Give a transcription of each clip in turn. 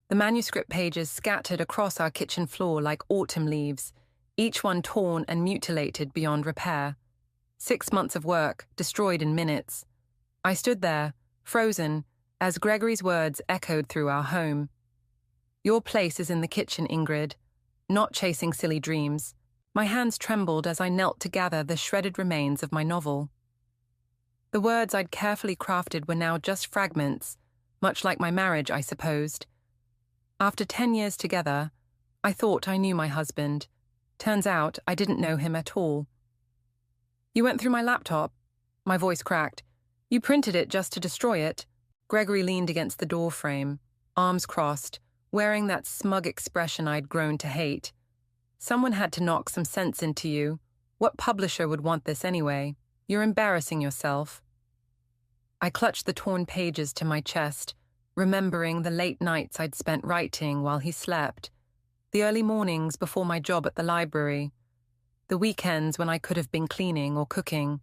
The manuscript pages scattered across our kitchen floor like autumn leaves, each one torn and mutilated beyond repair. 6 months of work, destroyed in minutes. I stood there, frozen, as Gregory's words echoed through our home. Your place is in the kitchen, Ingrid, not chasing silly dreams. My hands trembled as I knelt to gather the shredded remains of my novel. The words I'd carefully crafted were now just fragments, much like my marriage, I supposed. After 10 years together, I thought I knew my husband. Turns out I didn't know him at all. You went through my laptop? My voice cracked. You printed it just to destroy it? Gregory leaned against the door frame, arms crossed, wearing that smug expression I'd grown to hate. Someone had to knock some sense into you. What publisher would want this anyway? You're embarrassing yourself. I clutched the torn pages to my chest, remembering the late nights I'd spent writing while he slept, the early mornings before my job at the library, the weekends when I could have been cleaning or cooking,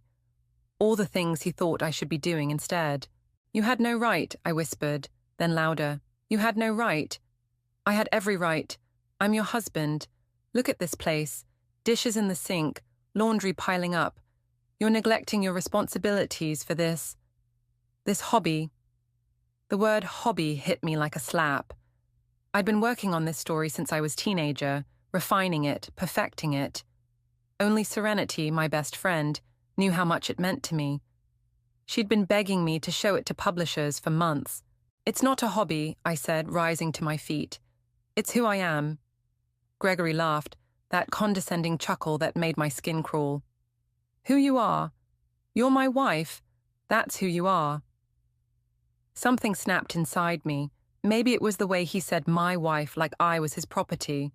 all the things he thought I should be doing instead. You had no right, I whispered, then louder. You had no right. I had every right. I'm your husband. Look at this place. Dishes in the sink, laundry piling up. You're neglecting your responsibilities for this hobby. The word hobby hit me like a slap. I'd been working on this story since I was a teenager, refining it, perfecting it. Only Serenity, my best friend, knew how much it meant to me. She'd been begging me to show it to publishers for months. It's not a hobby, I said, rising to my feet. It's who I am. Gregory laughed, that condescending chuckle that made my skin crawl. Who you are? You're my wife. That's who you are. Something snapped inside me. Maybe it was the way he said my wife like I was his property.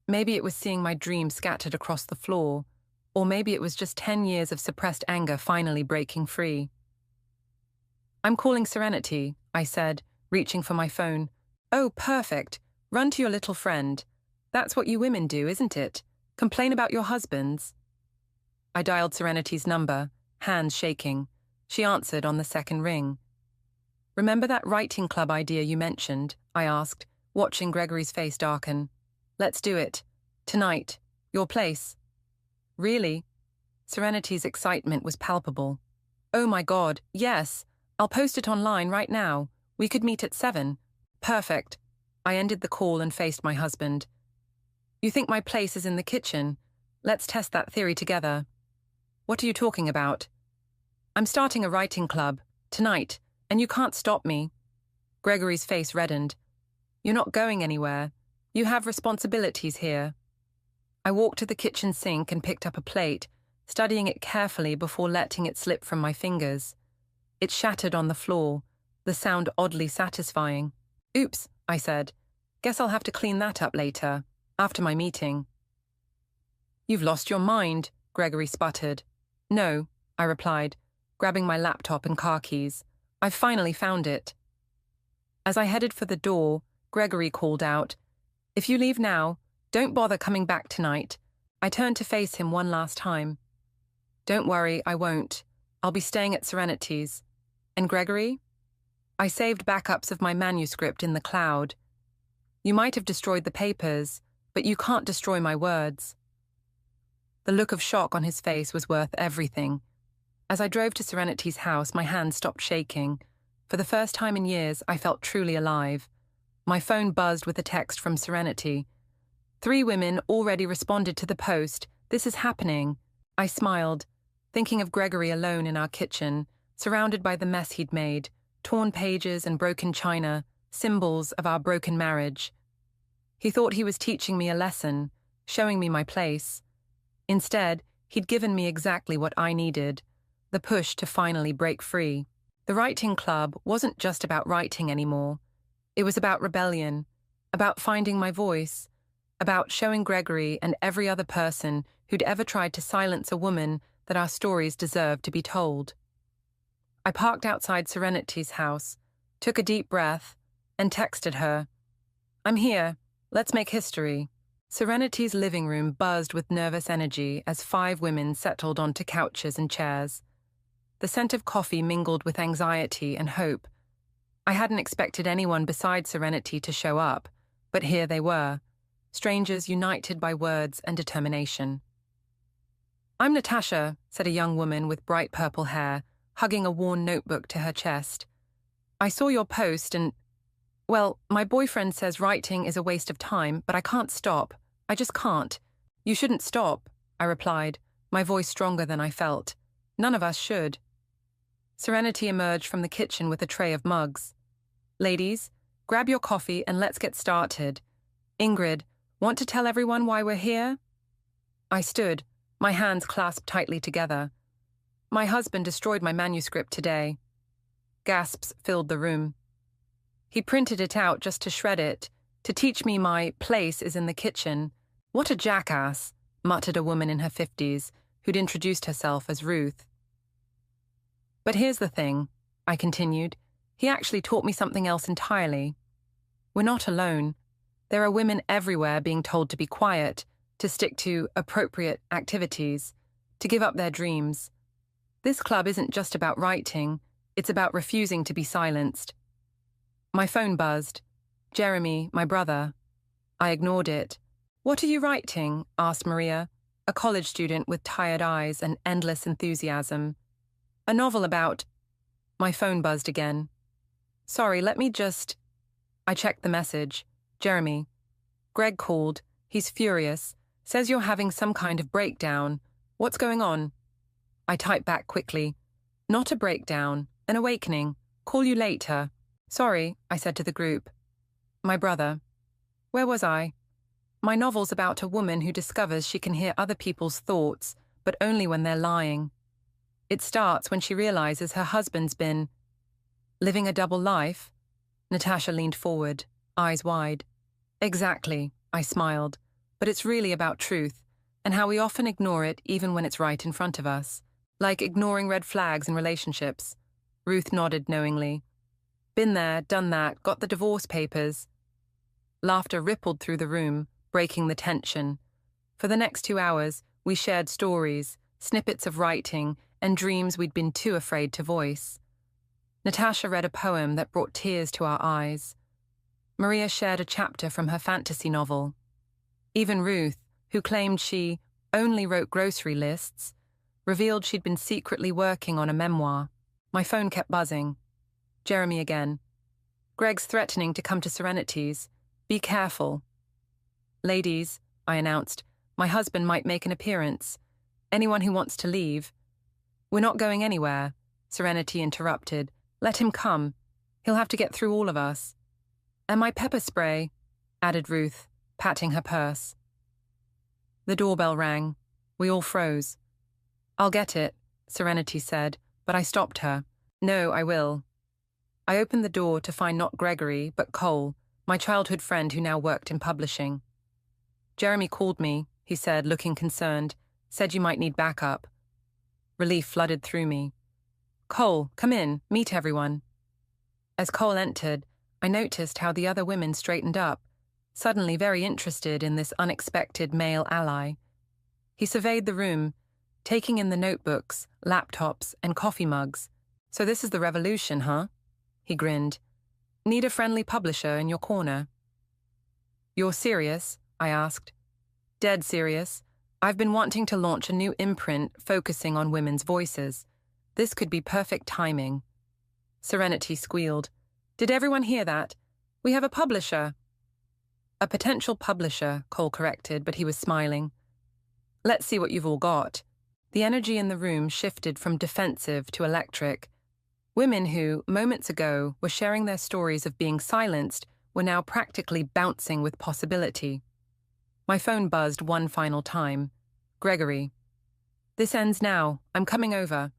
Maybe it was seeing my dreams scattered across the floor. Or maybe it was just 10 years of suppressed anger finally breaking free. I'm calling Serenity, I said, reaching for my phone. Oh, perfect. Run to your little friend. That's what you women do, isn't it? Complain about your husbands. I dialed Serenity's number, hands shaking. She answered on the second ring. Remember that writing club idea you mentioned? I asked, watching Gregory's face darken. Let's do it. Tonight. Your place. Really? Serenity's excitement was palpable. Oh my God, yes. I'll post it online right now. We could meet at 7. Perfect. I ended the call and faced my husband. You think my place is in the kitchen? Let's test that theory together. What are you talking about? I'm starting a writing club. Tonight. And you can't stop me. Gregory's face reddened. You're not going anywhere. You have responsibilities here. I walked to the kitchen sink and picked up a plate, studying it carefully before letting it slip from my fingers. It shattered on the floor, the sound oddly satisfying. Oops, I said. Guess I'll have to clean that up later, after my meeting. You've lost your mind, Gregory sputtered. No, I replied, grabbing my laptop and car keys. I've finally found it. As I headed for the door, Gregory called out, If you leave now, don't bother coming back tonight. I turned to face him one last time. Don't worry, I won't. I'll be staying at Serenity's. And Gregory? I saved backups of my manuscript in the cloud. You might have destroyed the papers, but you can't destroy my words. The look of shock on his face was worth everything. As I drove to Serenity's house, my hand stopped shaking. For the first time in years, I felt truly alive. My phone buzzed with a text from Serenity. 3 women already responded to the post. This is happening. I smiled, thinking of Gregory alone in our kitchen, surrounded by the mess he'd made, torn pages and broken china, symbols of our broken marriage. He thought he was teaching me a lesson, showing me my place. Instead, he'd given me exactly what I needed, the push to finally break free. The writing club wasn't just about writing anymore. It was about rebellion, about finding my voice, about showing Gregory and every other person who'd ever tried to silence a woman that our stories deserved to be told. I parked outside Serenity's house, took a deep breath, and texted her, I'm here. Let's make history. Serenity's living room buzzed with nervous energy as 5 women settled onto couches and chairs. The scent of coffee mingled with anxiety and hope. I hadn't expected anyone besides Serenity to show up, but here they were, strangers united by words and determination. "I'm Natasha," said a young woman with bright purple hair, hugging a worn notebook to her chest. "I saw your post and, well, my boyfriend says writing is a waste of time, but I can't stop. I just can't." "You shouldn't stop," I replied, my voice stronger than I felt. "None of us should." Serenity emerged from the kitchen with a tray of mugs. "Ladies, grab your coffee and let's get started. Ingrid, want to tell everyone why we're here?" I stood, my hands clasped tightly together. "My husband destroyed my manuscript today." Gasps filled the room. "He printed it out just to shred it, to teach me my place is in the kitchen. What a jackass," muttered a woman in her 50s, who'd introduced herself as Ruth. "But here's the thing," I continued. "He actually taught me something else entirely. We're not alone. There are women everywhere being told to be quiet, to stick to appropriate activities, to give up their dreams. This club isn't just about writing, it's about refusing to be silenced." My phone buzzed. Jeremy, my brother. I ignored it. "What are you writing?" asked Maria, a college student with tired eyes and endless enthusiasm. "A novel about—" My phone buzzed again. "Sorry, let me just—" I checked the message. "Jeremy. Greg called. He's furious. Says you're having some kind of breakdown. What's going on?" I typed back quickly. "Not a breakdown, an awakening. Call you later." "Sorry," I said to the group. My brother. Where was I? My novel's about a woman who discovers she can hear other people's thoughts, but only when they're lying. It starts when she realizes her husband's been living a double life. Natasha leaned forward, eyes wide. "Exactly," I smiled, "but it's really about truth, and how we often ignore it even when it's right in front of us. Like ignoring red flags in relationships." Ruth nodded knowingly. "Been there, done that, got the divorce papers." Laughter rippled through the room, breaking the tension. For the next 2 hours, we shared stories, snippets of writing, and dreams we'd been too afraid to voice. Natasha read a poem that brought tears to our eyes. Maria shared a chapter from her fantasy novel. Even Ruth, who claimed she only wrote grocery lists, revealed she'd been secretly working on a memoir. My phone kept buzzing. Jeremy again. "Greg's threatening to come to Serenity's. Be careful." "Ladies," I announced, "my husband might make an appearance. Anyone who wants to leave." "We're not going anywhere," Serenity interrupted. "Let him come. He'll have to get through all of us." "And my pepper spray," added Ruth, patting her purse. The doorbell rang. We all froze. "I'll get it," Serenity said, but I stopped her. "No, I will." I opened the door to find not Gregory, but Cole, my childhood friend who now worked in publishing. "Jeremy called me," he said, looking concerned. "Said you might need backup." Relief flooded through me. "Cole, come in, meet everyone." As Cole entered, I noticed how the other women straightened up, suddenly very interested in this unexpected male ally. He surveyed the room, taking in the notebooks, laptops, and coffee mugs. "So this is the revolution, huh?" He grinned. "Need a friendly publisher in your corner." "You're serious?" I asked. "Dead serious. I've been wanting to launch a new imprint focusing on women's voices. This could be perfect timing." Serenity squealed. "Did everyone hear that? We have a publisher." "A potential publisher," Cole corrected, but he was smiling. "Let's see what you've all got." The energy in the room shifted from defensive to electric. Women who, moments ago, were sharing their stories of being silenced were now practically bouncing with possibility. My phone buzzed one final time. Gregory. "This ends now. I'm coming over."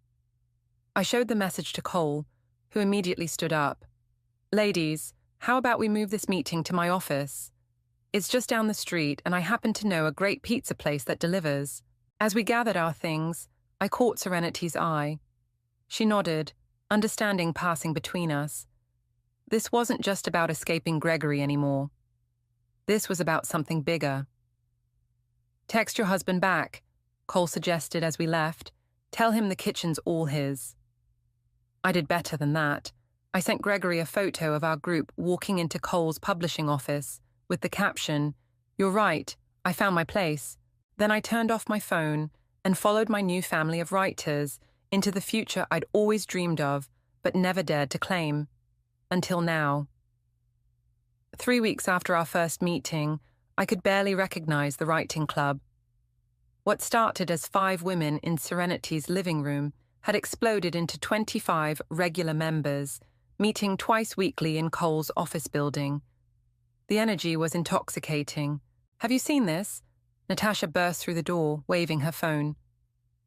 I showed the message to Cole, who immediately stood up. "Ladies, how about we move this meeting to my office? It's just down the street, and I happen to know a great pizza place that delivers." As we gathered our things, I caught Serenity's eye. She nodded, understanding passing between us. This wasn't just about escaping Gregory anymore. This was about something bigger. "Text your husband back," Cole suggested as we left. "Tell him the kitchen's all his." I did better than that. I sent Gregory a photo of our group walking into Cole's publishing office with the caption, "You're right, I found my place." Then I turned off my phone and followed my new family of writers into the future I'd always dreamed of but never dared to claim. Until now. 3 weeks after our first meeting, I could barely recognize the writing club. What started as 5 women in Serenity's living room had exploded into 25 regular members, meeting twice weekly in Cole's office building. The energy was intoxicating. "Have you seen this?" Natasha burst through the door, waving her phone.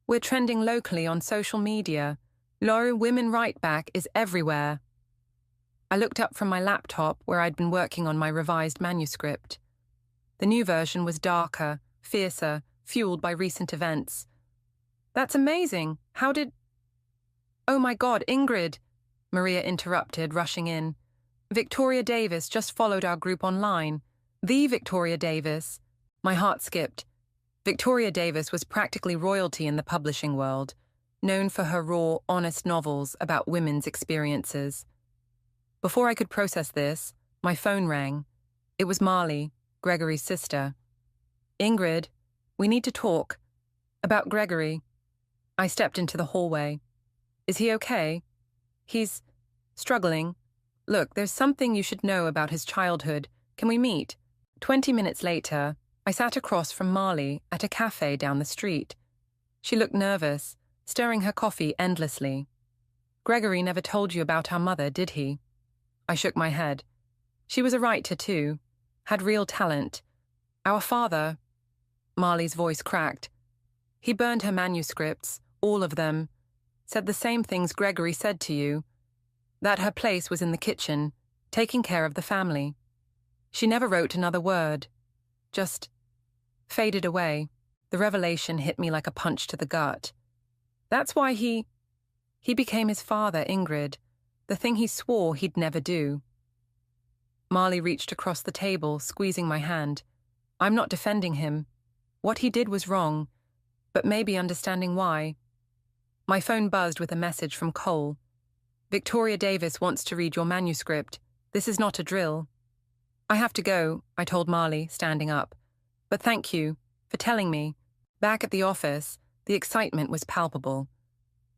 "We're trending locally on social media. Laura Women Write Back is everywhere." I looked up from my laptop where I'd been working on my revised manuscript. The new version was darker, fiercer, fueled by recent events. "That's amazing. How did—" "Oh my God, Ingrid," Maria interrupted, rushing in. "Victoria Davis just followed our group online. The Victoria Davis." My heart skipped. Victoria Davis was practically royalty in the publishing world, known for her raw, honest novels about women's experiences. Before I could process this, my phone rang. It was Marley, Gregory's sister. "Ingrid, we need to talk. About Gregory." I stepped into the hallway. "Is he okay?" "He's struggling. Look, there's something you should know about his childhood. Can we meet?" 20 minutes later, I sat across from Marley at a cafe down the street. She looked nervous, stirring her coffee endlessly. "Gregory never told you about our mother, did he?" I shook my head. "She was a writer too, had real talent. Our father—" Marley's voice cracked. "He burned her manuscripts, all of them. Said the same things Gregory said to you. That her place was in the kitchen, taking care of the family. She never wrote another word. Just faded away." The revelation hit me like a punch to the gut. "That's why he became his father, Ingrid. The thing he swore he'd never do." Marley reached across the table, squeezing my hand. "I'm not defending him. What he did was wrong, but maybe understanding why." My phone buzzed with a message from Cole. "Victoria Davis wants to read your manuscript. This is not a drill." "I have to go," I told Marley, standing up. "But thank you for telling me." Back at the office, the excitement was palpable.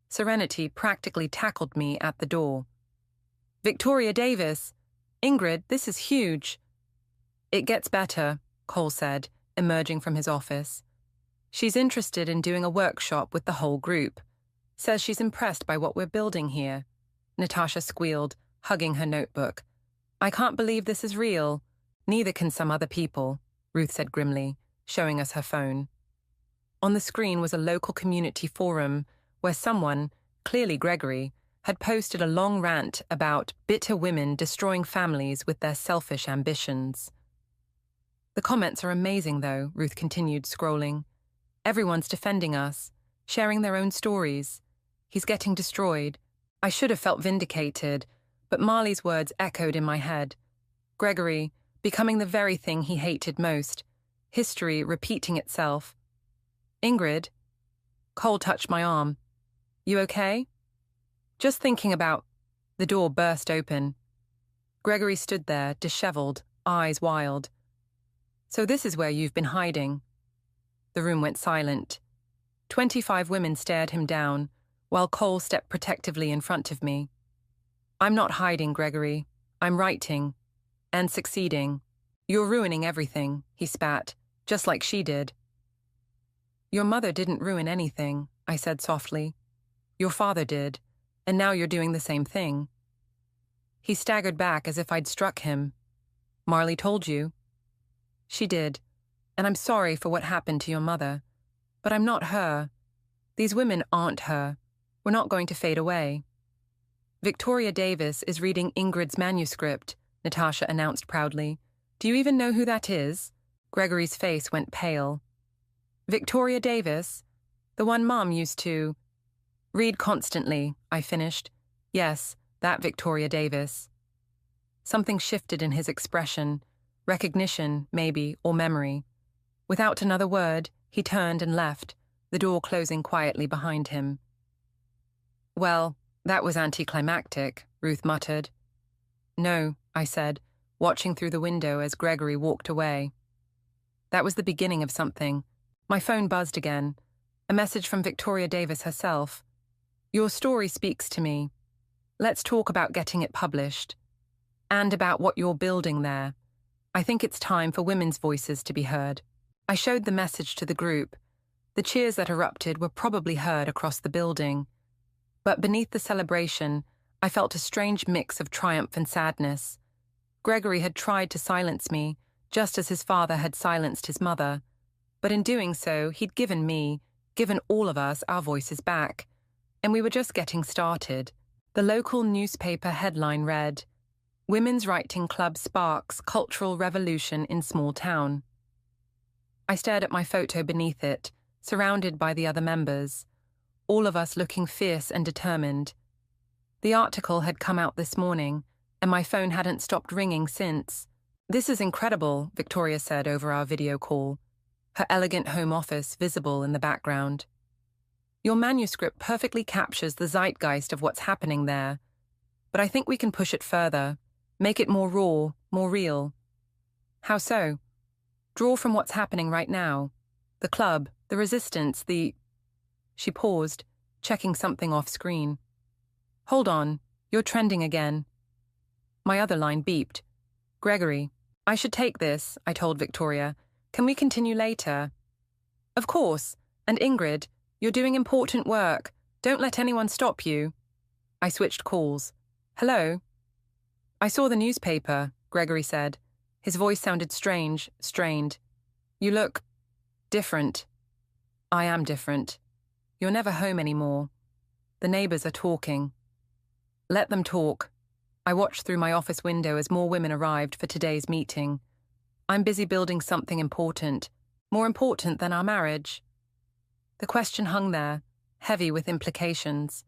Serenity practically tackled me at the door. "Victoria Davis! Ingrid, this is huge." "It gets better," Cole said, emerging from his office. "She's interested in doing a workshop with the whole group. Says she's impressed by what we're building here." Natasha squealed, hugging her notebook. "I can't believe this is real." "Neither can some other people," Ruth said grimly, showing us her phone. On the screen was a local community forum where someone, clearly Gregory, had posted a long rant about bitter women destroying families with their selfish ambitions. "The comments are amazing, though," Ruth continued, scrolling. "Everyone's defending us, sharing their own stories. He's getting destroyed." I should have felt vindicated, but Marley's words echoed in my head. Gregory, becoming the very thing he hated most. History repeating itself. "Ingrid?" Cole touched my arm. "You okay?" "Just thinking about—" The door burst open. Gregory stood there, disheveled, eyes wild. "So this is where you've been hiding." The room went silent. 25 women stared him down, while Cole stepped protectively in front of me. "I'm not hiding, Gregory. I'm writing. And succeeding. You're ruining everything," he spat, "just like she did." "Your mother didn't ruin anything," I said softly. "Your father did, and now you're doing the same thing." He staggered back as if I'd struck him. "Marley told you?" "She did, and I'm sorry for what happened to your mother. But I'm not her. These women aren't her. We're not going to fade away." "Victoria Davis is reading Ingrid's manuscript," Natasha announced proudly. "Do you even know who that is?" Gregory's face went pale. "Victoria Davis? The one Mom used to—" "Read constantly," I finished. "Yes, that Victoria Davis." Something shifted in his expression. Recognition, maybe, or memory. Without another word, he turned and left, the door closing quietly behind him. "Well, That was anticlimactic, Ruth muttered. No, I said, watching through the window as Gregory walked away. That was the beginning of something. My phone buzzed again. A message from Victoria Davis herself. Your story speaks to me. Let's talk about getting it published. And about what you're building there. I think it's time for women's voices to be heard. I showed the message to the group. The cheers that erupted were probably heard across the building. But beneath the celebration, I felt a strange mix of triumph and sadness. Gregory had tried to silence me, just as his father had silenced his mother. But in doing so, he'd given all of us, our voices back. And we were just getting started. The local newspaper headline read, Women's Writing Club Sparks Cultural Revolution in Small Town. I stared at my photo beneath it, surrounded by the other members, all of us looking fierce and determined. The article had come out this morning, and my phone hadn't stopped ringing since. This is incredible, Victoria said over our video call, her elegant home office visible in the background. Your manuscript perfectly captures the zeitgeist of what's happening there, but I think we can push it further, make it more raw, more real. How so? Draw from what's happening right now. The club, the resistance, the... She paused, checking something off screen. Hold on, you're trending again. My other line beeped. Gregory, I should take this, I told Victoria. Can we continue later? Of course, and Ingrid, you're doing important work. Don't let anyone stop you. I switched calls. Hello? I saw the newspaper, Gregory said. His voice sounded strange, strained. You look... different. I am different. You're never home anymore. The neighbors are talking. Let them talk. I watched through my office window as more women arrived for today's meeting. I'm busy building something important, more important than our marriage. The question hung there, heavy with implications.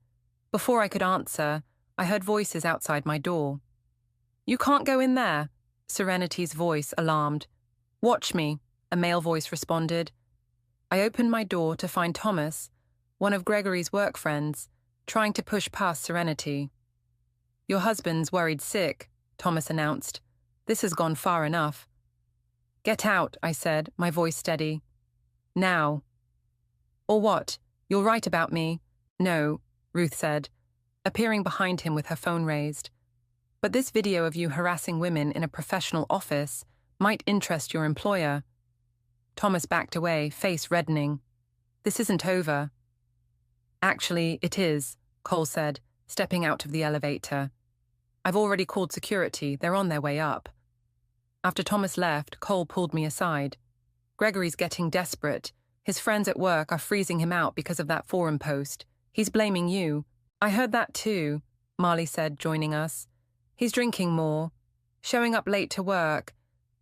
Before I could answer, I heard voices outside my door. You can't go in there, Serenity's voice alarmed. Watch me, a male voice responded. I opened my door to find Thomas, one of Gregory's work friends, trying to push past Serenity. Your husband's worried sick, Thomas announced. This has gone far enough. Get out, I said, my voice steady. Now. Or what? You're right about me. No, Ruth said, appearing behind him with her phone raised. But this video of you harassing women in a professional office might interest your employer. Thomas backed away, face reddening. This isn't over. Actually, it is, Cole said, stepping out of the elevator. I've already called security. They're on their way up. After Thomas left, Cole pulled me aside. Gregory's getting desperate. His friends at work are freezing him out because of that forum post. He's blaming you. I heard that too, Marley said, joining us. He's drinking more, showing up late to work.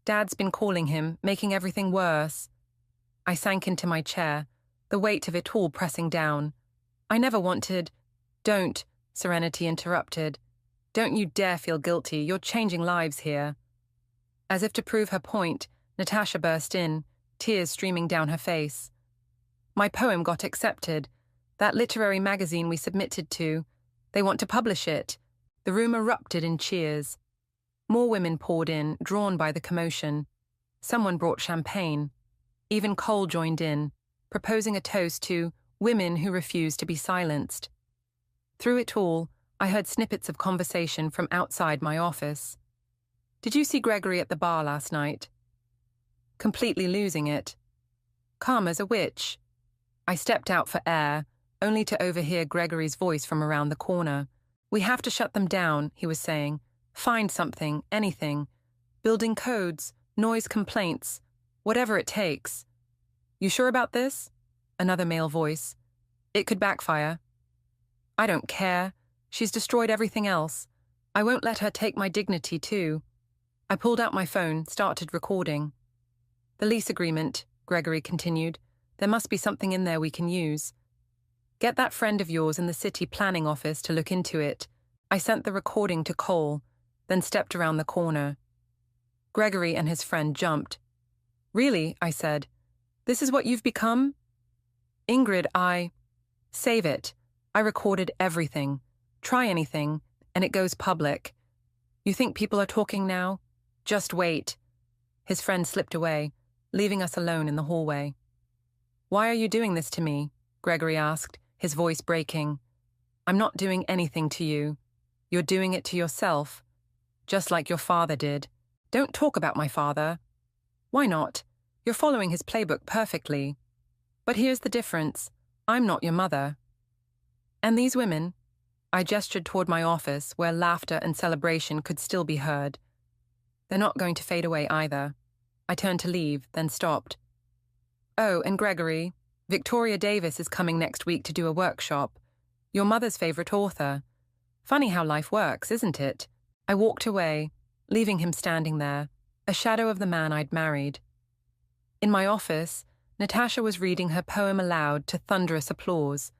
Dad's been calling him, making everything worse. I sank into my chair, the weight of it all pressing down. I never wanted... Don't, Serenity interrupted. Don't you dare feel guilty. You're changing lives here. As if to prove her point, Natasha burst in, tears streaming down her face. My poem got accepted. That literary magazine we submitted to. They want to publish it. The room erupted in cheers. More women poured in, drawn by the commotion. Someone brought champagne. Even Cole joined in, proposing a toast to women who refuse to be silenced. Through it all, I heard snippets of conversation from outside my office. Did you see Gregory at the bar last night? Completely losing it. Calm as a witch. I stepped out for air, only to overhear Gregory's voice from around the corner. We have to shut them down, he was saying. Find something, anything. Building codes, noise complaints, whatever it takes. You sure about this? Another male voice. It could backfire. I don't care. She's destroyed everything else. I won't let her take my dignity too. I pulled out my phone, started recording. The lease agreement, Gregory continued. There must be something in there we can use. Get that friend of yours in the city planning office to look into it. I sent the recording to Cole, then stepped around the corner. Gregory and his friend jumped. Really, I said. This is what you've become? Ingrid, Save it. I recorded everything. Try anything, and it goes public. You think people are talking now? Just wait. His friend slipped away, leaving us alone in the hallway. Why are you doing this to me? Gregory asked, his voice breaking. I'm not doing anything to you. You're doing it to yourself, just like your father did. Don't talk about my father. Why not? You're following his playbook perfectly. But here's the difference. I'm not your mother. And these women? I gestured toward my office, where laughter and celebration could still be heard. They're not going to fade away either. I turned to leave, then stopped. Oh, and Gregory, Victoria Davis is coming next week to do a workshop. Your mother's favorite author. Funny how life works, isn't it? I walked away, leaving him standing there, a shadow of the man I'd married. In my office, Natasha was reading her poem aloud to thunderous applause,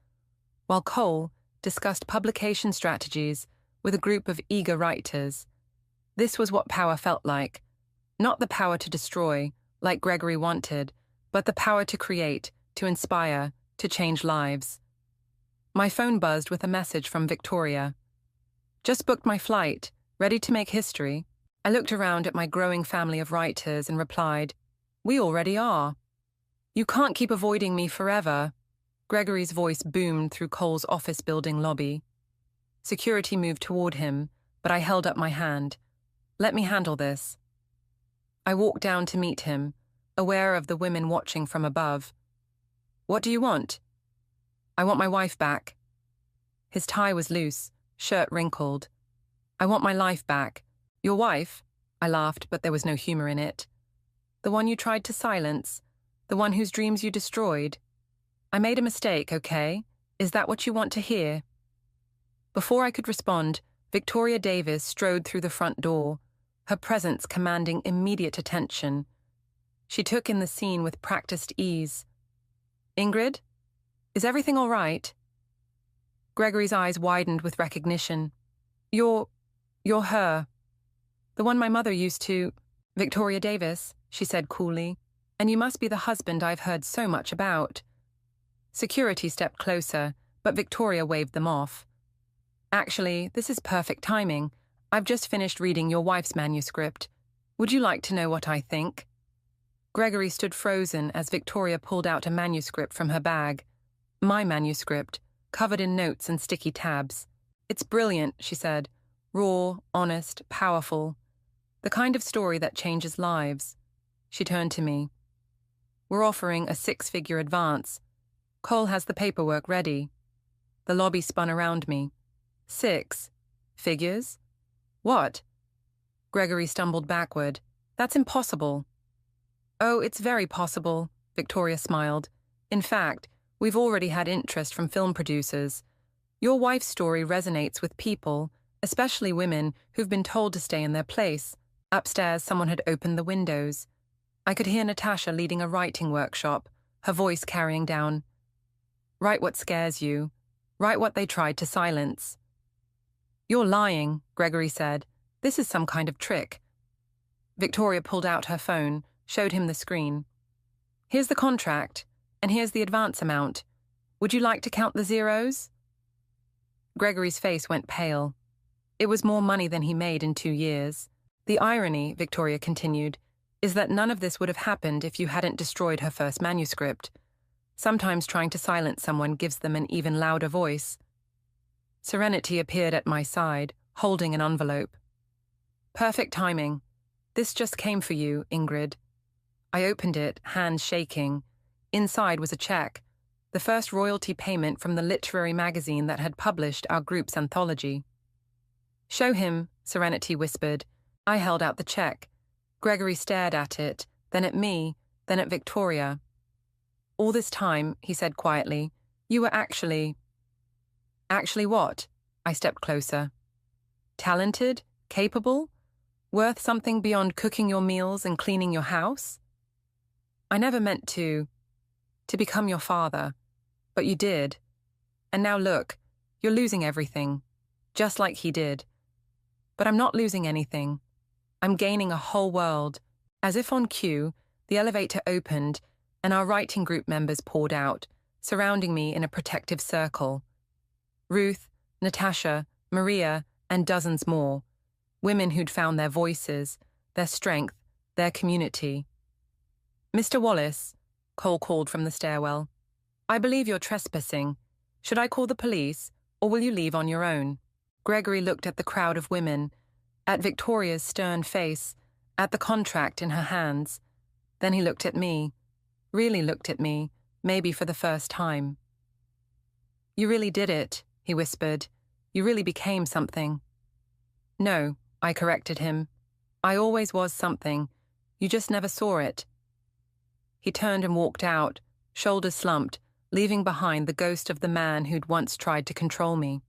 while Cole discussed publication strategies with a group of eager writers. This was what power felt like. Not the power to destroy, like Gregory wanted, but the power to create, to inspire, to change lives. My phone buzzed with a message from Victoria. Just booked my flight, ready to make history. I looked around at my growing family of writers and replied, We already are. You can't keep avoiding me forever. Gregory's voice boomed through Cole's office building lobby. Security moved toward him, but I held up my hand. Let me handle this. I walked down to meet him, aware of the women watching from above. What do you want? I want my wife back. His tie was loose, shirt wrinkled. I want my life back. Your wife? I laughed, but there was no humor in it. The one you tried to silence, the one whose dreams you destroyed. I made a mistake, okay? Is that what you want to hear? Before I could respond, Victoria Davis strode through the front door, her presence commanding immediate attention. She took in the scene with practiced ease. Ingrid? Is everything all right? Gregory's eyes widened with recognition. You're her. The one my mother used to... Victoria Davis, she said coolly. And you must be the husband I've heard so much about. Security stepped closer, but Victoria waved them off. Actually, this is perfect timing. I've just finished reading your wife's manuscript. Would you like to know what I think? Gregory stood frozen as Victoria pulled out a manuscript from her bag. My manuscript, covered in notes and sticky tabs. It's brilliant, she said. Raw, honest, powerful. The kind of story that changes lives. She turned to me. We're offering a 6-figure advance. Cole has the paperwork ready. The lobby spun around me. 6 figures? What? Gregory stumbled backward. That's impossible. Oh, it's very possible, Victoria smiled. In fact, we've already had interest from film producers. Your wife's story resonates with people, especially women who've been told to stay in their place. Upstairs, someone had opened the windows. I could hear Natasha leading a writing workshop, her voice carrying down. Write what scares you. Write what they tried to silence. You're lying, Gregory said. This is some kind of trick. Victoria pulled out her phone, showed him the screen. Here's the contract, and here's the advance amount. Would you like to count the zeros? Gregory's face went pale. It was more money than he made in 2 years. The irony, Victoria continued, is that none of this would have happened if you hadn't destroyed her first manuscript. Sometimes trying to silence someone gives them an even louder voice. Serenity appeared at my side, holding an envelope. Perfect timing. This just came for you, Ingrid. I opened it, hands shaking. Inside was a check, the first royalty payment from the literary magazine that had published our group's anthology. Show him, Serenity whispered. I held out the check. Gregory stared at it, then at me, then at Victoria. All this time, he said quietly, you were actually... Actually what? I stepped closer. Talented? Capable? Worth something beyond cooking your meals and cleaning your house? I never meant to become your father, but you did. And now look, you're losing everything, just like he did. But I'm not losing anything. I'm gaining a whole world. As if on cue, the elevator opened and our writing group members poured out, surrounding me in a protective circle. Ruth, Natasha, Maria, and dozens more. Women who'd found their voices, their strength, their community. "Mr. Wallace," Cole called from the stairwell, "I believe you're trespassing. Should I call the police, or will you leave on your own?" Gregory looked at the crowd of women, at Victoria's stern face, at the contract in her hands. Then he looked at me, really looked at me, maybe for the first time. "You really did it," he whispered. "You really became something." "No," I corrected him. "I always was something. You just never saw it." He turned and walked out, shoulders slumped, leaving behind the ghost of the man who'd once tried to control me.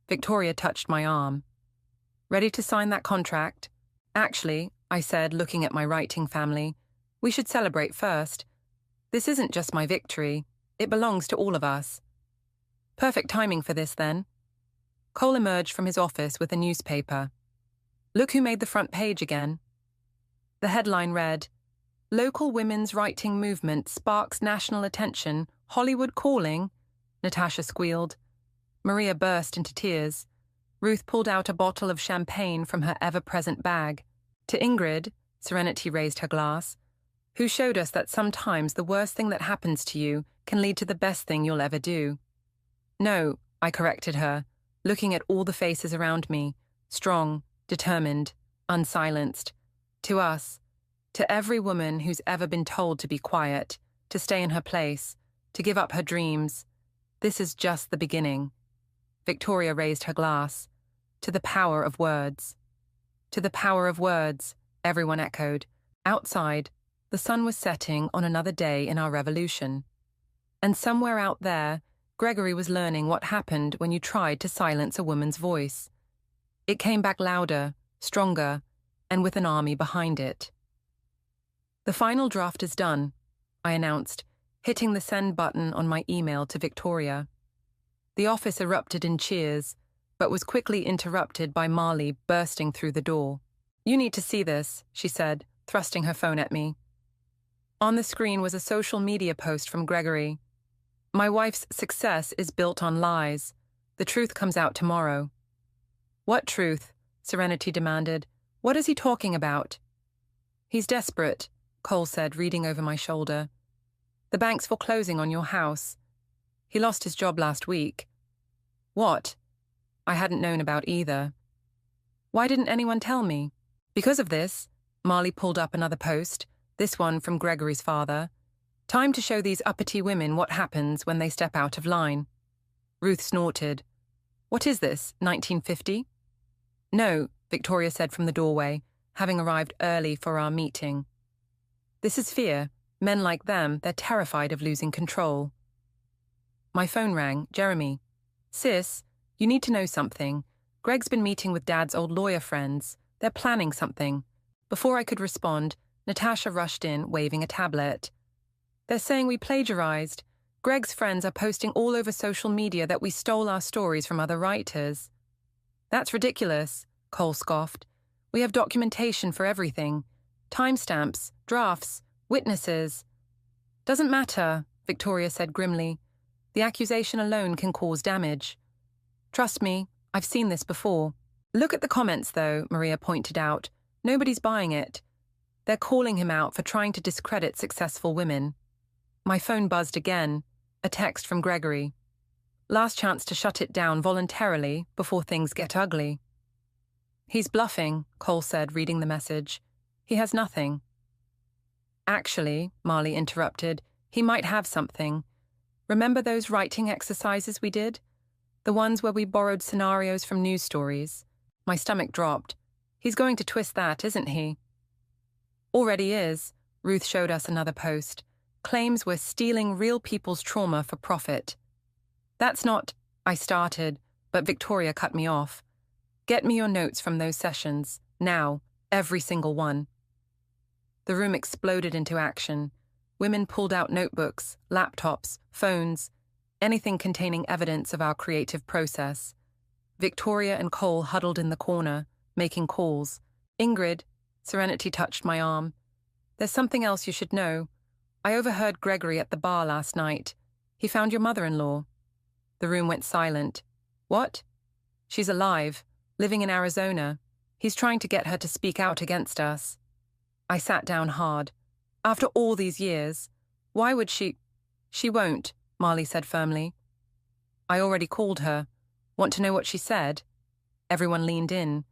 Victoria touched my arm. "Ready to sign that contract?" "Actually," I said, looking at my writing family, "we should celebrate first. This isn't just my victory. It belongs to all of us." "Perfect timing for this, then." Cole emerged from his office with a newspaper. "Look who made the front page again." The headline read, "Local Women's Writing Movement Sparks National Attention, Hollywood Calling," Natasha squealed. Maria burst into tears. Ruth pulled out a bottle of champagne from her ever-present bag. To Ingrid, Serenity raised her glass, "who showed us that sometimes the worst thing that happens to you can lead to the best thing you'll ever do." "No," I corrected her, looking at all the faces around me, strong, determined, unsilenced. "To us, to every woman who's ever been told to be quiet, to stay in her place, to give up her dreams, this is just the beginning." Victoria raised her glass. "To the power of words." "To the power of words," everyone echoed. Outside, the sun was setting on another day in our revolution. And somewhere out there, Gregory was learning what happened when you tried to silence a woman's voice. It came back louder, stronger, and with an army behind it. "The final draft is done," I announced, hitting the send button on my email to Victoria. The office erupted in cheers, but was quickly interrupted by Marley bursting through the door. "You need to see this," she said, thrusting her phone at me. On the screen was a social media post from Gregory. "My wife's success is built on lies. The truth comes out tomorrow." "What truth?" Serenity demanded. "What is he talking about?" "He's desperate," Cole said, reading over my shoulder. "The bank's foreclosing on your house. He lost his job last week." "What?" I hadn't known about either. "Why didn't anyone tell me?" "Because of this," Marley pulled up another post, this one from Gregory's father. "Time to show these uppity women what happens when they step out of line." Ruth snorted. "What is this, 1950? "No," Victoria said from the doorway, having arrived early for our meeting. "This is fear. Men like them, they're terrified of losing control." My phone rang. "Jeremy." "Sis, you need to know something. Greg's been meeting with Dad's old lawyer friends. They're planning something." Before I could respond, Natasha rushed in, waving a tablet. "They're saying we plagiarized. Greg's friends are posting all over social media that we stole our stories from other writers." "That's ridiculous," Cole scoffed. "We have documentation for everything. Timestamps, drafts, witnesses." "Doesn't matter," Victoria said grimly. "The accusation alone can cause damage." "Trust me, I've seen this before." "Look at the comments, though," Maria pointed out. "Nobody's buying it. They're calling him out for trying to discredit successful women." My phone buzzed again, a text from Gregory. "Last chance to shut it down voluntarily before things get ugly." "He's bluffing," Cole said, reading the message. "He has nothing." "Actually," Marley interrupted, "he might have something. Remember those writing exercises we did? The ones where we borrowed scenarios from news stories?" My stomach dropped. "He's going to twist that, isn't he?" "Already is," Ruth showed us another post. "Claims we're stealing real people's trauma for profit." "That's not," I started, but Victoria cut me off. "Get me your notes from those sessions, now, every single one." The room exploded into action. Women pulled out notebooks, laptops, phones, anything containing evidence of our creative process. Victoria and Cole huddled in the corner, making calls. "Ingrid," Serenity touched my arm. "There's something else you should know. I overheard Gregory at the bar last night. He found your mother-in-law." The room went silent. "What?" She's alive, living in Arizona. He's trying to get her to speak out against us. I sat down hard. After all these years, why would she? She won't, Marley said firmly. I already called her. Want to know what she said? Everyone leaned in.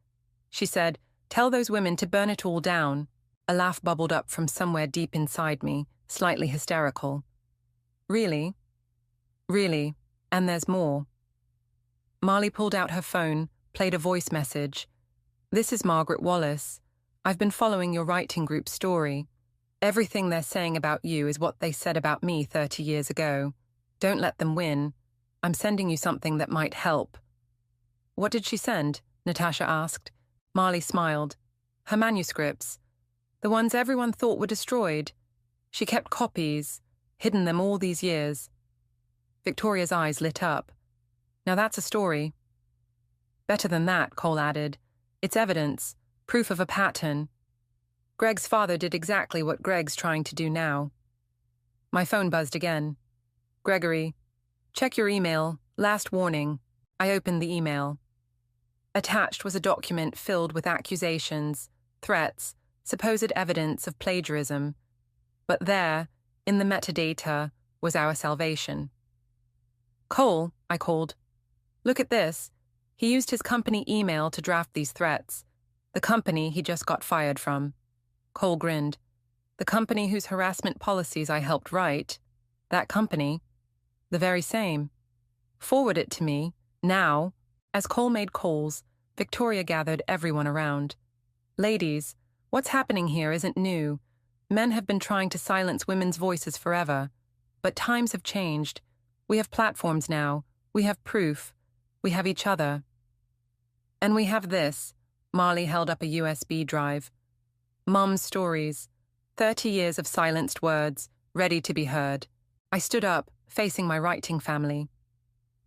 She said, "Tell those women to burn it all down." A laugh bubbled up from somewhere deep inside me, slightly hysterical. Really? Really. And there's more. Marley pulled out her phone, played a voice message. "This is Margaret Wallace. I've been following your writing group's story. Everything they're saying about you is what they said about me 30 years ago. Don't let them win. I'm sending you something that might help." "What did she send?" Natasha asked. Marley smiled. "Her manuscripts. The ones everyone thought were destroyed. She kept copies, hidden them all these years." Victoria's eyes lit up. "Now that's a story." "Better than that," Cole added. "It's evidence, proof of a pattern. Greg's father did exactly what Greg's trying to do now." My phone buzzed again. "Gregory, check your email. Last warning." I opened the email. Attached was a document filled with accusations, threats, supposed evidence of plagiarism. But there, in the metadata, was our salvation. "Cole," I called. "Look at this. He used his company email to draft these threats. The company he just got fired from." Cole grinned. "The company whose harassment policies I helped write? That company? The very same. Forward it to me, now." As Cole made calls, Victoria gathered everyone around. "Ladies, what's happening here isn't new. Men have been trying to silence women's voices forever. But times have changed. We have platforms now. We have proof. We have each other. And we have this." Marley held up a USB drive. "Mum's stories. 30 years of silenced words, ready to be heard." I stood up, facing my writing family.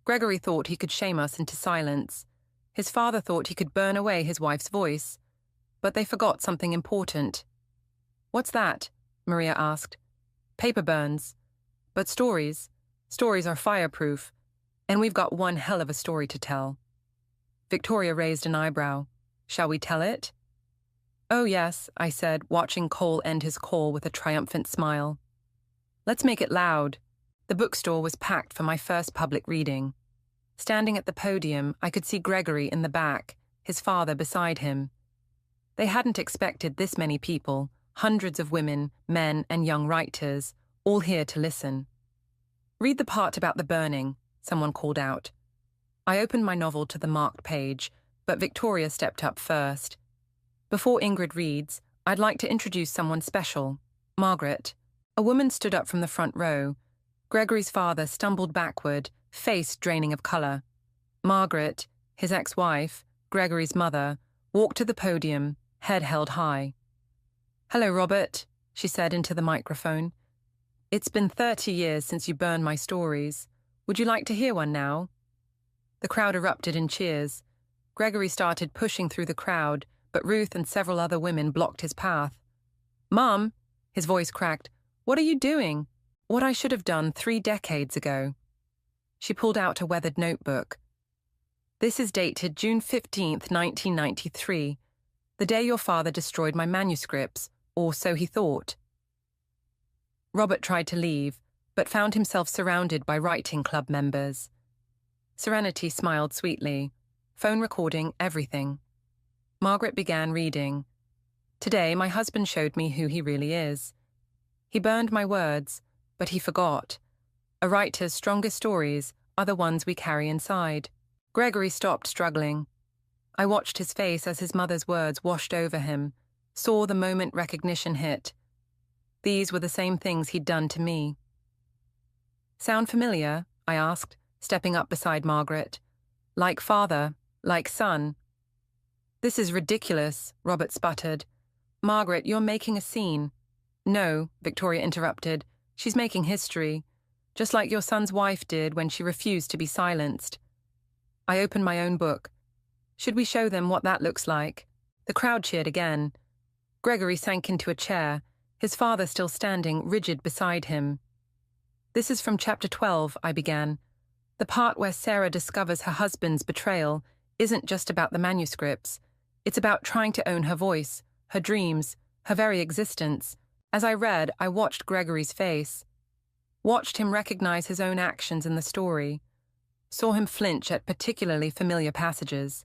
Gregory thought he could shame us into silence. His father thought he could burn away his wife's voice. But they forgot something important. "What's that?" Maria asked. "Paper burns. But stories are fireproof. And we've got one hell of a story to tell." Victoria raised an eyebrow. "Shall we tell it?" "Oh yes," I said, watching Cole end his call with a triumphant smile. "Let's make it loud." The bookstore was packed for my first public reading. Standing at the podium, I could see Gregory in the back, his father beside him. They hadn't expected this many people, hundreds of women, men, and young writers, all here to listen. "Read the part about the burning," someone called out. I opened my novel to the marked page, but Victoria stepped up first. "Before Ingrid reads, I'd like to introduce someone special. Margaret." A woman stood up from the front row. Gregory's father stumbled backward, face draining of color. Margaret, his ex-wife, Gregory's mother, walked to the podium, head held high. "Hello, Robert," she said into the microphone. "It's been 30 years since you burned my stories. Would you like to hear one now?" The crowd erupted in cheers. Gregory started pushing through the crowd, but Ruth and several other women blocked his path. "Mom," his voice cracked, "what are you doing? What I should have done 3 decades ago." She pulled out a weathered notebook. "This is dated June 15th, 1993, the day your father destroyed my manuscripts, or so he thought." Robert tried to leave, but found himself surrounded by writing club members. Serenity smiled sweetly. Phone recording everything. Margaret began reading. "Today, my husband showed me who he really is. He burned my words, but he forgot. A writer's strongest stories are the ones we carry inside." Gregory stopped struggling. I watched his face as his mother's words washed over him, saw the moment recognition hit. These were the same things he'd done to me. "Sound familiar?" I asked, stepping up beside Margaret. "Like father, like son." "This is ridiculous," Robert sputtered. "Margaret, you're making a scene." "No," Victoria interrupted. "She's making history, just like your son's wife did when she refused to be silenced." I opened my own book. "Should we show them what that looks like?" The crowd cheered again. Gregory sank into a chair, his father still standing rigid beside him. "This is from chapter 12, I began. The part where Sarah discovers her husband's betrayal. isn't just about the manuscripts. It's about trying to own her voice, her dreams, her very existence. As I read, I watched Gregory's face, watched him recognize his own actions in the story, saw him flinch at particularly familiar passages.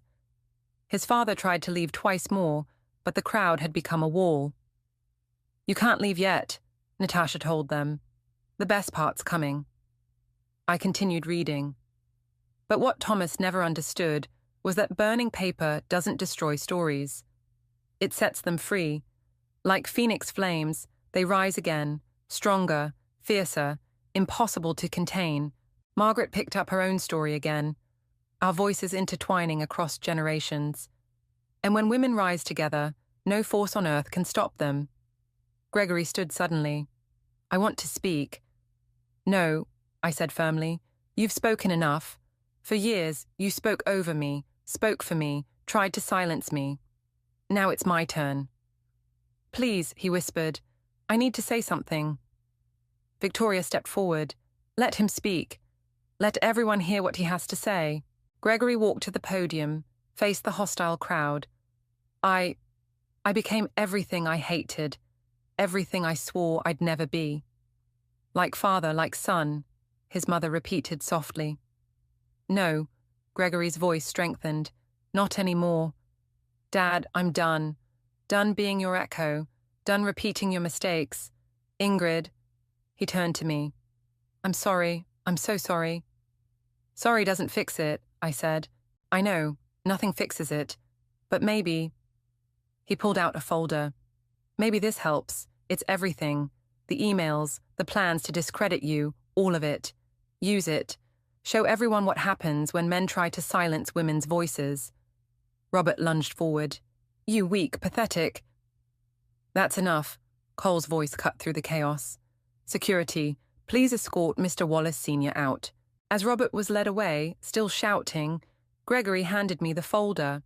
His father tried to leave twice more, but the crowd had become a wall. "You can't leave yet," Natasha told them. "The best part's coming." I continued reading. But what Thomas never understood was that burning paper doesn't destroy stories. It sets them free. Like phoenix flames, they rise again, stronger, fiercer, impossible to contain. Margaret picked up her own story again, our voices intertwining across generations. And when women rise together, no force on earth can stop them. Gregory stood suddenly. "I want to speak." "No," I said firmly. "You've spoken enough. For years, you spoke over me, spoke for me, tried to silence me. Now it's my turn." "Please," he whispered. "I need to say something." Victoria stepped forward. "Let him speak. Let everyone hear what he has to say." Gregory walked to the podium, faced the hostile crowd. I became everything I hated, everything I swore I'd never be. "Like father, like son," his mother repeated softly. "No," Gregory's voice strengthened. "Not anymore. Dad, I'm done. Done being your echo. Done repeating your mistakes. Ingrid." He turned to me. "I'm sorry. I'm so sorry." "Sorry doesn't fix it," I said. "I know, nothing fixes it. But maybe..." He pulled out a folder. "Maybe this helps. It's everything. The emails, the plans to discredit you, all of it. Use it. Show everyone what happens when men try to silence women's voices." Robert lunged forward. "You weak, pathetic..." "That's enough," Cole's voice cut through the chaos. "Security, please escort Mr. Wallace Sr. out." As Robert was led away, still shouting, Gregory handed me the folder.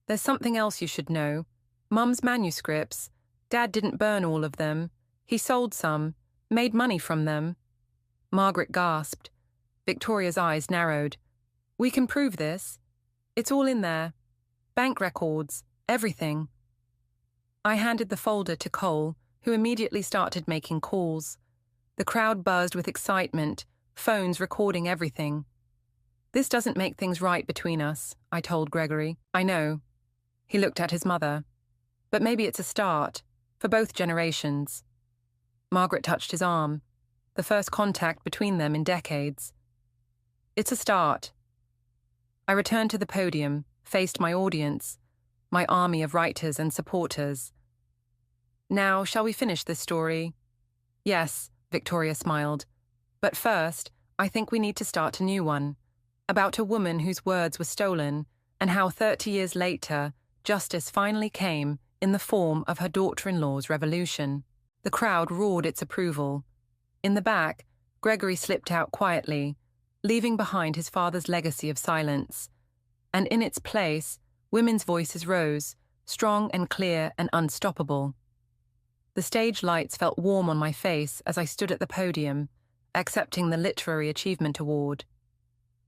"There's something else you should know. Mum's manuscripts. Dad didn't burn all of them. He sold some, made money from them." Margaret gasped. Victoria's eyes narrowed. "We can prove this. It's all in there. Bank records, everything." I handed the folder to Cole, who immediately started making calls. The crowd buzzed with excitement, phones recording everything. "This doesn't make things right between us," I told Gregory. "I know." He looked at his mother. "But maybe it's a start, for both generations." Margaret touched his arm, the first contact between them in decades. "It's a start." I returned to the podium, faced my audience, my army of writers and supporters. "Now, shall we finish this story?" "Yes," Victoria smiled. "But first, I think we need to start a new one, about a woman whose words were stolen, and how 30 years later, justice finally came in the form of her daughter-in-law's revolution." The crowd roared its approval. In the back, Gregory slipped out quietly, leaving behind his father's legacy of silence. And in its place, women's voices rose, strong and clear and unstoppable. The stage lights felt warm on my face as I stood at the podium, accepting the Literary Achievement Award.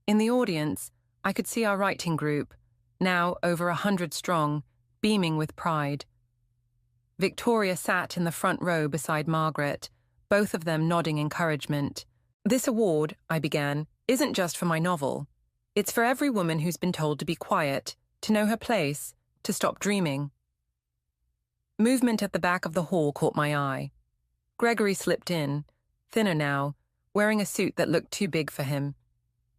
In the audience, I could see our writing group, now over 100 strong, beaming with pride. Victoria sat in the front row beside Margaret, both of them nodding encouragement. "This award," I began, "isn't just for my novel. It's for every woman who's been told to be quiet, to know her place, to stop dreaming." Movement at the back of the hall caught my eye. Gregory slipped in, thinner now, wearing a suit that looked too big for him.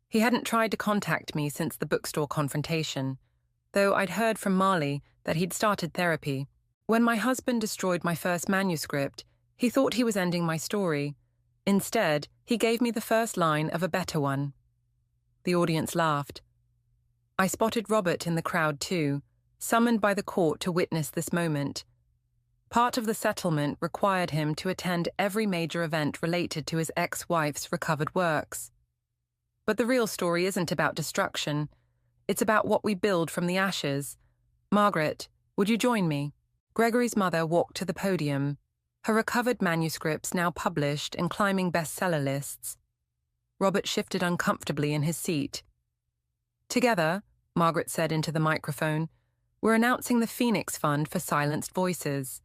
He hadn't tried to contact me since the bookstore confrontation, though I'd heard from Marley that he'd started therapy. When my husband destroyed my first manuscript, he thought he was ending my story. Instead, he gave me the first line of a better one. The audience laughed. I spotted Robert in the crowd too, summoned by the court to witness this moment. Part of the settlement required him to attend every major event related to his ex-wife's recovered works. But the real story isn't about destruction. It's about what we build from the ashes. Margaret, would you join me? Gregory's mother walked to the podium, her recovered manuscripts now published and climbing bestseller lists. Robert shifted uncomfortably in his seat. Together, Margaret said into the microphone. "We're announcing the Phoenix Fund for Silenced Voices.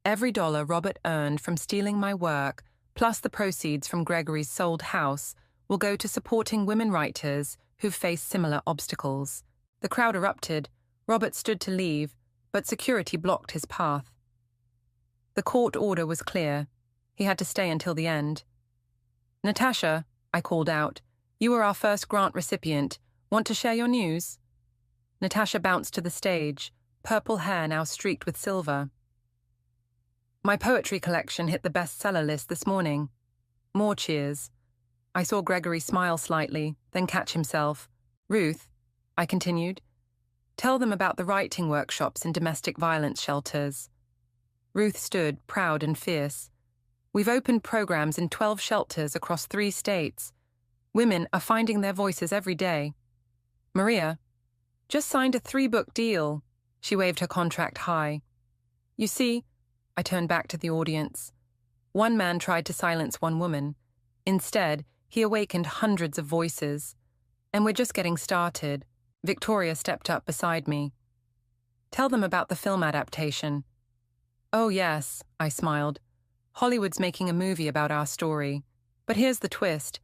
Every dollar Robert earned from stealing my work, plus the proceeds from Gregory's sold house, will go to supporting women writers who've faced similar obstacles." The crowd erupted. Robert stood to leave, but security blocked his path. The court order was clear. He had to stay until the end. "Natasha," I called out, "you were our first grant recipient. Want to share your news?" Natasha bounced to the stage, purple hair now streaked with silver. "My poetry collection hit the bestseller list this morning." More cheers. I saw Gregory smile slightly, then catch himself. "Ruth," I continued, "tell them about the writing workshops in domestic violence shelters." Ruth stood, proud and fierce. "We've opened programs in 12 shelters across 3 states. Women are finding their voices every day. Maria just signed a 3-book deal." She waved her contract high. "You see," I turned back to the audience. "One man tried to silence one woman. Instead, he awakened hundreds of voices. And we're just getting started." Victoria stepped up beside me. "Tell them about the film adaptation." "Oh yes," I smiled. "Hollywood's making a movie about our story. But here's the twist.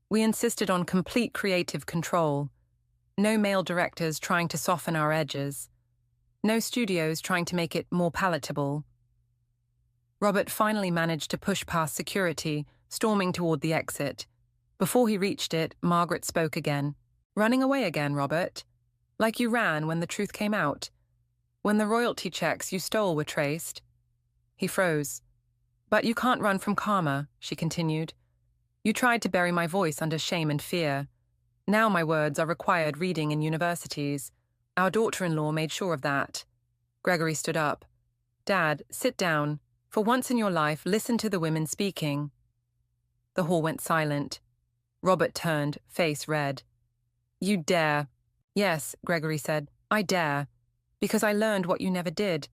We insisted on complete creative control. No male directors trying to soften our edges. No studios trying to make it more palatable." Robert finally managed to push past security, storming toward the exit. Before he reached it, Margaret spoke again. "Running away again, Robert? Like you ran when the truth came out? When the royalty checks you stole were traced?" He froze. "But you can't run from karma," she continued. "You tried to bury my voice under shame and fear. Now my words are required reading in universities. Our daughter-in-law made sure of that." Gregory stood up. "Dad, sit down. For once in your life, listen to the women speaking." The hall went silent. Robert turned, face red. "You dare." "Yes," Gregory said, "I dare. Because I learned what you never did.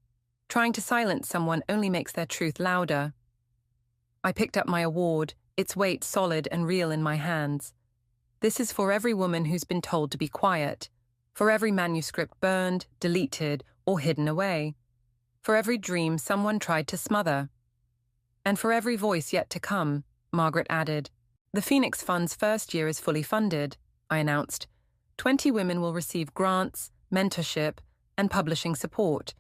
Trying to silence someone only makes their truth louder." I picked up my award, its weight solid and real in my hands. This is for every woman who's been told to be quiet. For every manuscript burned, deleted, or hidden away. For every dream someone tried to smother. And for every voice yet to come, Margaret added. "The Phoenix Fund's first year is fully funded," I announced. 20 women will receive grants, mentorship, and publishing support.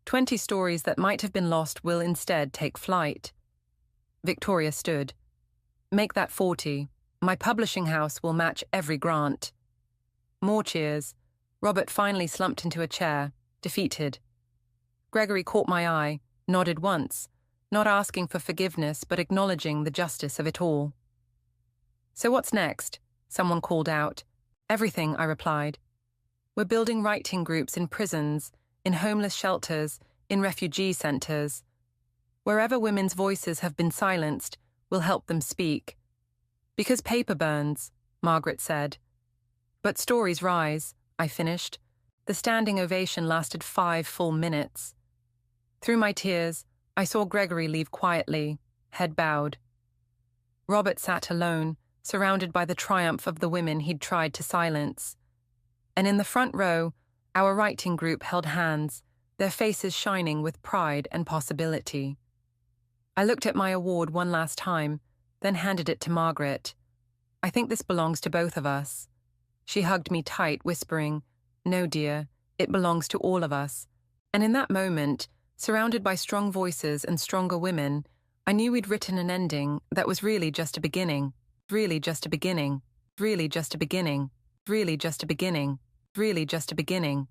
20 stories that might have been lost will instead take flight. Victoria stood. "Make that 40. My publishing house will match every grant." More cheers. Robert finally slumped into a chair, defeated. Gregory caught my eye, nodded once, not asking for forgiveness but acknowledging the justice of it all. "So what's next?" someone called out. "Everything," I replied. "We're building writing groups in prisons, in homeless shelters, in refugee centers. Wherever women's voices have been silenced, we'll help them speak. Because paper burns," Margaret said. "But stories rise," I finished. The standing ovation lasted 5 full minutes. Through my tears, I saw Gregory leave quietly, head bowed. Robert sat alone, surrounded by the triumph of the women he'd tried to silence. And in the front row, our writing group held hands, their faces shining with pride and possibility. I looked at my award one last time, then handed it to Margaret. "I think this belongs to both of us." She hugged me tight, whispering, "No, dear, it belongs to all of us." And in that moment, surrounded by strong voices and stronger women, I knew we'd written an ending that was really just a beginning, really just a beginning, really just a beginning, really just a beginning, really just a beginning.